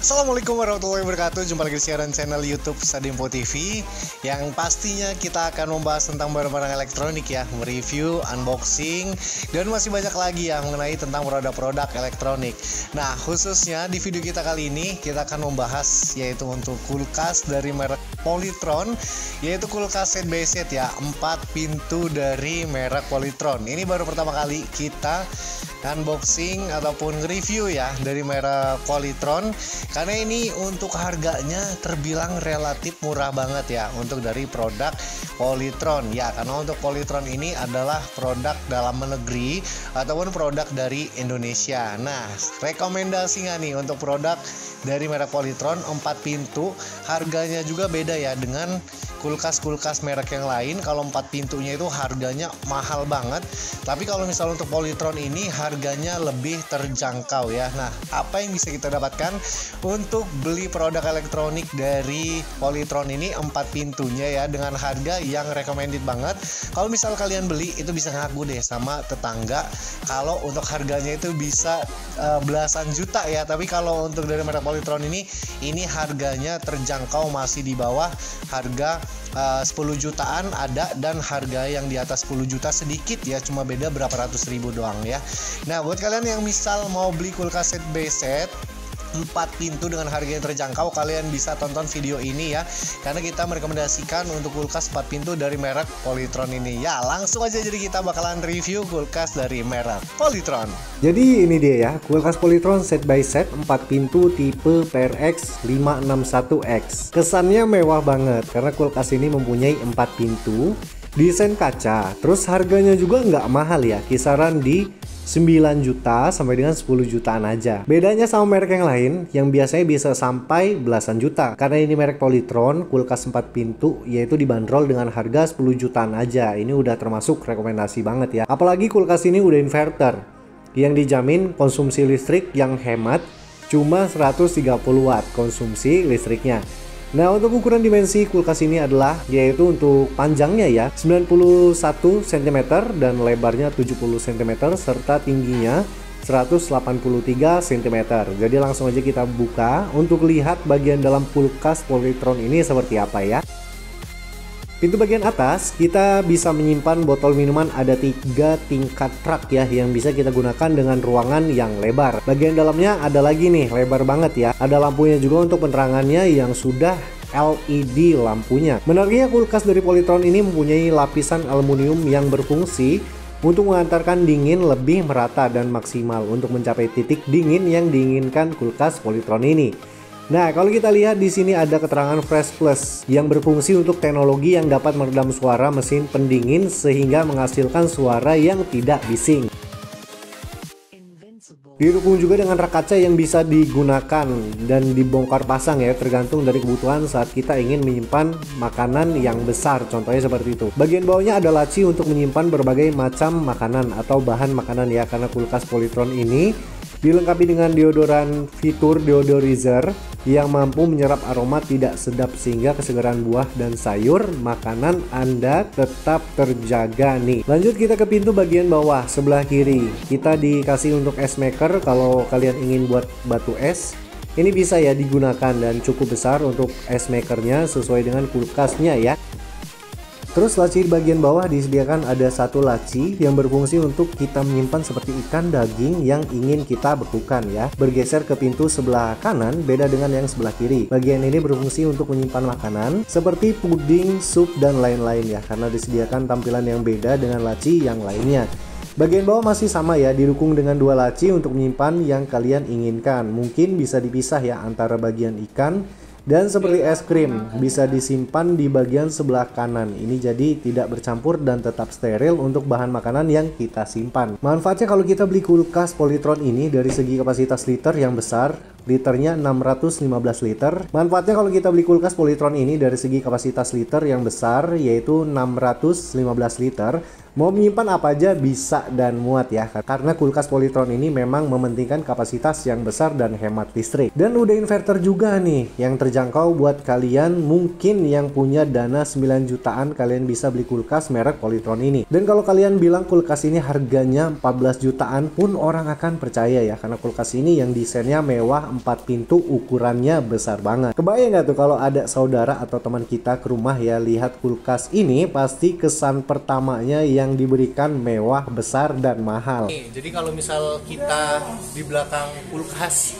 Assalamualaikum warahmatullahi wabarakatuh. Jumpa lagi di siaran channel YouTube Sadempo TV, yang pastinya kita akan membahas tentang barang-barang elektronik ya, mereview, unboxing, dan masih banyak lagi ya mengenai tentang produk-produk elektronik. Nah, khususnya di video kita kali ini kita akan membahas yaitu untuk kulkas dari merek Polytron, yaitu kulkas set by set ya, 4 pintu dari merek Polytron. Ini baru pertama kali kita unboxing ataupun review ya dari merek Polytron, karena ini untuk harganya terbilang relatif murah banget ya untuk dari produk Polytron ya, karena untuk Polytron ini adalah produk dalam negeri ataupun produk dari Indonesia. Nah, rekomendasi nggak nih untuk produk dari merek Polytron 4 pintu, harganya juga beda ya dengan kulkas-kulkas merek yang lain. Kalau 4 pintunya itu harganya mahal banget, tapi kalau misalnya untuk Polytron ini harganya lebih terjangkau ya. Nah, apa yang bisa kita dapatkan untuk beli produk elektronik dari Polytron ini 4 pintunya ya, dengan harga yang recommended banget. Kalau misal kalian beli itu bisa ngaku deh sama tetangga kalau untuk harganya itu bisa belasan juta ya, tapi kalau untuk dari merek Polytron ini harganya terjangkau, masih di bawah harga 10 jutaan ada, dan harga yang di atas 10 juta sedikit ya, cuma beda berapa ratus ribu doang ya. Nah, buat kalian yang misal mau beli kulkas set by set 4 pintu dengan harga yang terjangkau, kalian bisa tonton video ini ya, karena kita merekomendasikan untuk kulkas 4 pintu dari merek Polytron ini ya. Langsung aja, jadi kita bakalan review kulkas dari merek Polytron. Jadi ini dia ya, kulkas Polytron set by set 4 pintu tipe PRX 561X. Kesannya mewah banget karena kulkas ini mempunyai 4 pintu, desain kaca, terus harganya juga nggak mahal ya, kisaran di 9 juta sampai dengan 10 jutaan aja. Bedanya sama merek yang lain yang biasanya bisa sampai belasan juta. Karena ini merek Polytron, kulkas 4 pintu yaitu dibanderol dengan harga 10 jutaan aja. Ini udah termasuk rekomendasi banget ya. Apalagi kulkas ini udah inverter yang dijamin konsumsi listrik yang hemat, cuma 130 watt konsumsi listriknya. Nah, untuk ukuran dimensi kulkas ini adalah yaitu untuk panjangnya ya 91 cm dan lebarnya 70 cm serta tingginya 183 cm. Jadi langsung aja kita buka untuk lihat bagian dalam kulkas Polytron ini seperti apa ya. Pintu bagian atas kita bisa menyimpan botol minuman, ada 3 tingkat rak ya yang bisa kita gunakan dengan ruangan yang lebar. Bagian dalamnya ada lagi nih, lebar banget ya. Ada lampunya juga untuk penerangannya yang sudah LED lampunya. Menariknya, kulkas dari Polytron ini mempunyai lapisan aluminium yang berfungsi untuk mengantarkan dingin lebih merata dan maksimal untuk mencapai titik dingin yang diinginkan kulkas Polytron ini. Nah, kalau kita lihat di sini ada keterangan Fresh Plus yang berfungsi untuk teknologi yang dapat meredam suara mesin pendingin sehingga menghasilkan suara yang tidak bising. Didukung juga dengan rak kaca yang bisa digunakan dan dibongkar pasang ya, tergantung dari kebutuhan saat kita ingin menyimpan makanan yang besar, contohnya seperti itu. Bagian bawahnya ada laci untuk menyimpan berbagai macam makanan atau bahan makanan ya, karena kulkas Polytron ini dilengkapi dengan deodoran fitur deodorizer yang mampu menyerap aroma tidak sedap sehingga kesegaran buah dan sayur makanan Anda tetap terjaga nih. Lanjut kita ke pintu bagian bawah sebelah kiri. Kita dikasih untuk es maker kalau kalian ingin buat batu es. Ini bisa ya digunakan dan cukup besar untuk es makernya sesuai dengan kulkasnya ya. Terus laci di bagian bawah disediakan ada satu laci yang berfungsi untuk kita menyimpan seperti ikan, daging yang ingin kita bekukan ya. Bergeser ke pintu sebelah kanan beda dengan yang sebelah kiri. Bagian ini berfungsi untuk menyimpan makanan seperti puding, sup, dan lain-lain ya, karena disediakan tampilan yang beda dengan laci yang lainnya. Bagian bawah masih sama ya, didukung dengan 2 laci untuk menyimpan yang kalian inginkan. Mungkin bisa dipisah ya antara bagian ikan dan seperti es krim bisa disimpan di bagian sebelah kanan. Ini jadi tidak bercampur dan tetap steril untuk bahan makanan yang kita simpan. Manfaatnya kalau kita beli kulkas Polytron ini dari segi kapasitas liter yang besar, liternya 615 liter. Manfaatnya kalau kita beli kulkas Polytron ini dari segi kapasitas liter yang besar yaitu 615 liter. Mau menyimpan apa aja bisa dan muat ya, karena kulkas Polytron ini memang mementingkan kapasitas yang besar dan hemat listrik. Dan udah inverter juga nih, yang terjangkau buat kalian mungkin yang punya dana 9 jutaan, kalian bisa beli kulkas merek Polytron ini. Dan kalau kalian bilang kulkas ini harganya 14 jutaan pun orang akan percaya ya, karena kulkas ini yang desainnya mewah, 4 pintu, ukurannya besar banget. Kebayang nggak tuh kalau ada saudara atau teman kita ke rumah ya, lihat kulkas ini, pasti kesan pertamanya yang diberikan mewah, besar, dan mahal. Jadi kalau misal kita di belakang kulkas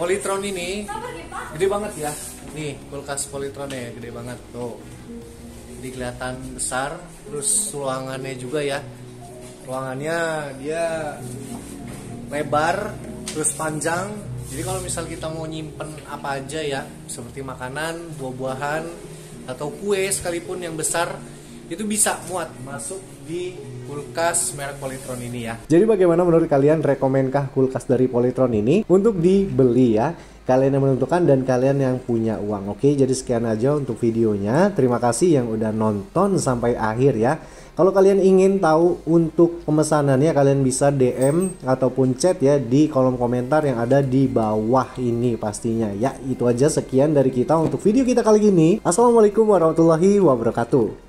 Polytron ini gede banget ya. Nih kulkas Polytronnya gede banget tuh. Jadi kelihatan besar, terus ruangannya juga ya. Ruangannya dia lebar, terus panjang. Jadi kalau misal kita mau nyimpen apa aja ya, seperti makanan, buah-buahan, atau kue sekalipun yang besar, itu bisa muat masuk di kulkas merek Polytron ini ya. Jadi bagaimana menurut kalian, rekomenkah kulkas dari Polytron ini untuk dibeli ya? Kalian yang menentukan dan kalian yang punya uang. Oke, jadi sekian aja untuk videonya. Terima kasih yang udah nonton sampai akhir ya. Kalau kalian ingin tahu untuk pemesanannya, kalian bisa DM ataupun chat ya di kolom komentar yang ada di bawah ini pastinya. Ya, itu aja, sekian dari kita untuk video kita kali ini. Assalamualaikum warahmatullahi wabarakatuh.